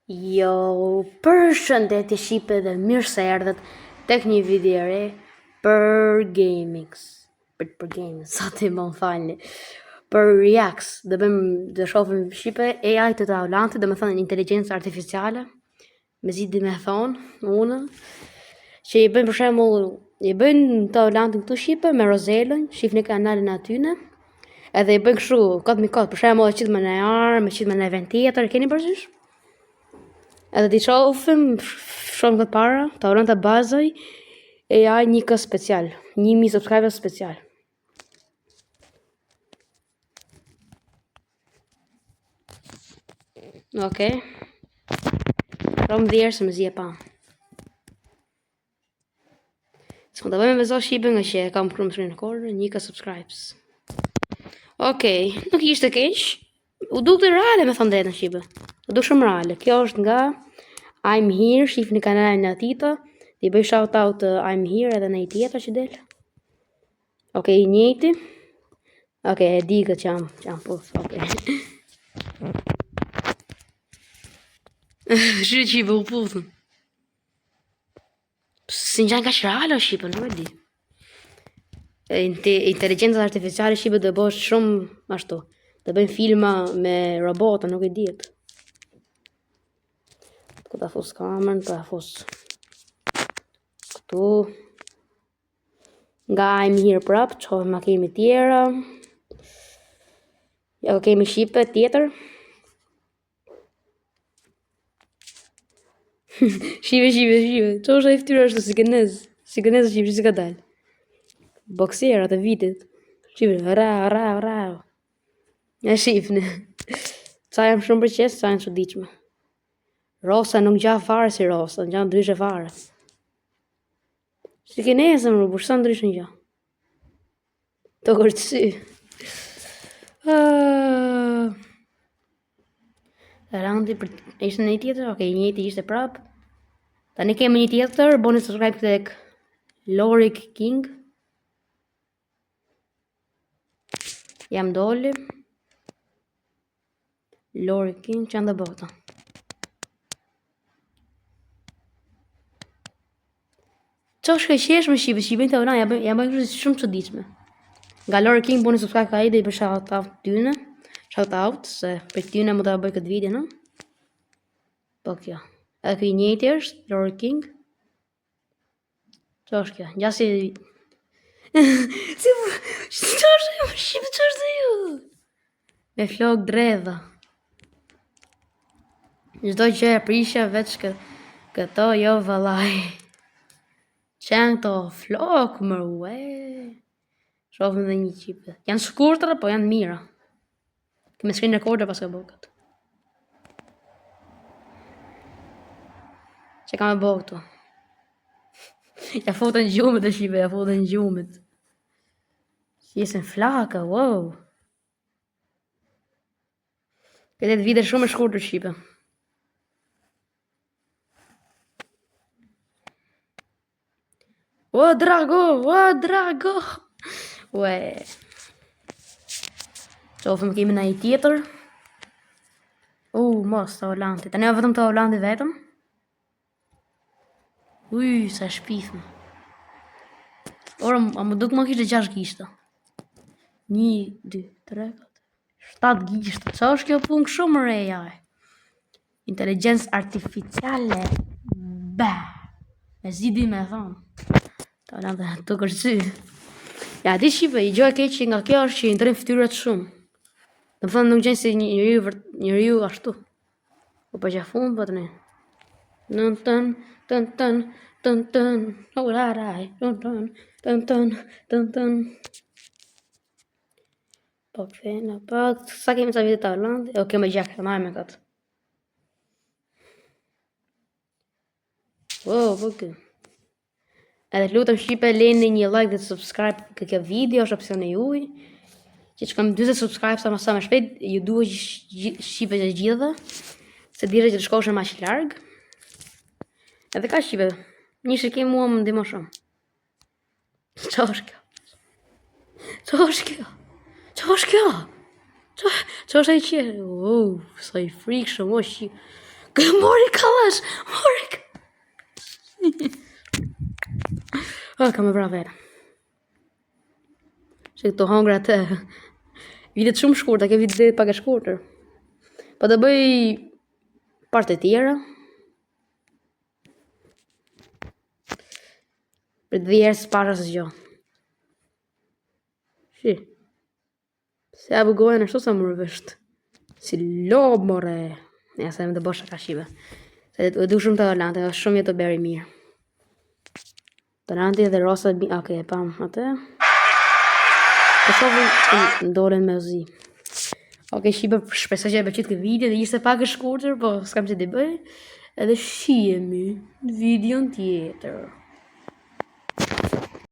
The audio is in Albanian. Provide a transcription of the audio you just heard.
Jo, përshëndetje Shqipe dhe mirë se erdhët tek një video re për gamings. Për gaming, sa ti më falni. Për reacts, dhe shohim Shqipe AI të Taulantit, dhe me thënë inteligencë artificiale, me zidi me thonë, unë, që i bëjnë për shembull, i bëjnë Taulantin këtu Shqipe me Rozelën, shifni kanalin atyne, edhe i bëjnë kështu, kod mi kod, për shembull, e qitë me në armë, me qitë me në event tjetër, keni përgjysh? Edhe ti shohim këtë para, të orën të bazoj, AI 1K special, 1000 subscribers special. Okej. Rom dherë se më zi e pa. S'më të bëjmë me zo Shqipe nga që kam kërëm shrinë në korë, 1K subscribes. Okej, nuk ishte keq. U duk të reale me thënë drejtë në Shqipe. U duk shumë reale. Kjo është nga I'm Here, shif në kanalin në atita. Ti bëj shout out I'm Here edhe në i tjetër që del. Okej, njëti. Okej, e di këtë që jam puth. Okej. Shqy që i vë u puthën. Si në gjanë ka shreale o Shqipën, nuk e di. Inteligencë artificiale Shqipe dhe bësh shumë ashtu. Dhe bëjnë filma me robota, nuk e ditë. Këta fos kamerën, këta fos këtu. Nga I'm Here prap, që ma kemi tjera. Ja, kemi Shqipe tjetër. Shqipe. Që është e ftyrë është si kënez Shqipe, si ka dalë. Boksera të vitit. Shqipe, rao. E shifni. Ca jam shumë për qesë, ca janë që diqme. Rosa nuk gja fare si Rosa, në gja ndryshe fare. Si kënezëm rru, për sa ndryshe në gja. Të kërëtësi. Randi, ishte në një tjetër? Okej, njëti ishte prap. Ta ne kemi një tjetër, boni subscribe tek Lorik King. Jam doli. Lorik King, që janë dhe bota. Qa është këqesh me Shqipe të ura, jam bëjnë kërës shumë që diqme. Nga Lorik King, boni subscribe ka i dhe i për shout out tyne. Shout out, se për tyne më të bëj këtë video, no? Po kjo. Edhe këj njëti është, Lorik King. Qa është kjo? Gjasi... Qa është e më Shqipe, qa është e ju? Me flok dredha. Gjdo që e prisha veç këto jo valaj. Qenë këto flok më ue. Shofëm dhe një qipe. Janë shkurtra, po janë mira. Këme screen recorder pas ka bëgët. Që ka me bëgëtu? Ja fotën gjumit e Shqipe, ja fotën gjumit. Jesën flaka, wow. Këtë vite shumë e shkurtër Shqipe. O drago. Ue. Qofëm kemi në i tjetër. Mos të Hollandit. Ta ne vetëm të Hollandit vetëm. Sa shpifëm. Ora, a më duk më kishtë 6 gishtë. 1, 2, 3, 4, 7 gishtë. Qa është kjo punë shumë reja? Inteligencë artificiale. Me zidi me thonë. Ta në dhe të kërcy. Ja, di Shqipe, i gjoj keq që nga kjo është që i ndërën fëtyrat shumë. Në më thënë nuk gjenë si njëriu ashtu. Po për gjafun, po të ne. Tën. Raraj. Tën. Po përfejnë, po, sa kemi sa vite të Hollandi? O, keme gjak, e majme këtë. Po këtë. Edhe lutëm Shqipe, leni një like dhe subscribe këtë video, është opcion e juj. Që kam 20 subscribe sa më shpejt, ju duhe Shqipe që gjithë, se dire që të shkoshën ma që largë. Edhe ka Shqipe, një shikim mua më ndimo shumë. Qa është kjo? Qa është e qërë? Sa i frikë shumë, o Shqipe. Mori kallash, mori. Kam e vrarë vetë. Që këto hangra të vitet shumë shkurtë, ke vitet pak e shkurtër. Po të bëj parte tjera. Për 10 herë s'para së gjo. Shi. Se abu gojën ashtu sa më rëvësht. Si lob, more. Ja, se më të bosha ka shive. Se du shumë të Orlante, shumë jetë të beri mirë. Orlante dhe Rosa, ok, pam, atë. Të shofi ndoren me zi. Ok, shibe, shpesa që e bëqit këtë video dhe ishte pak e shkurtër, po s'kam që t'i bëj. Edhe shihemi në videon tjetër.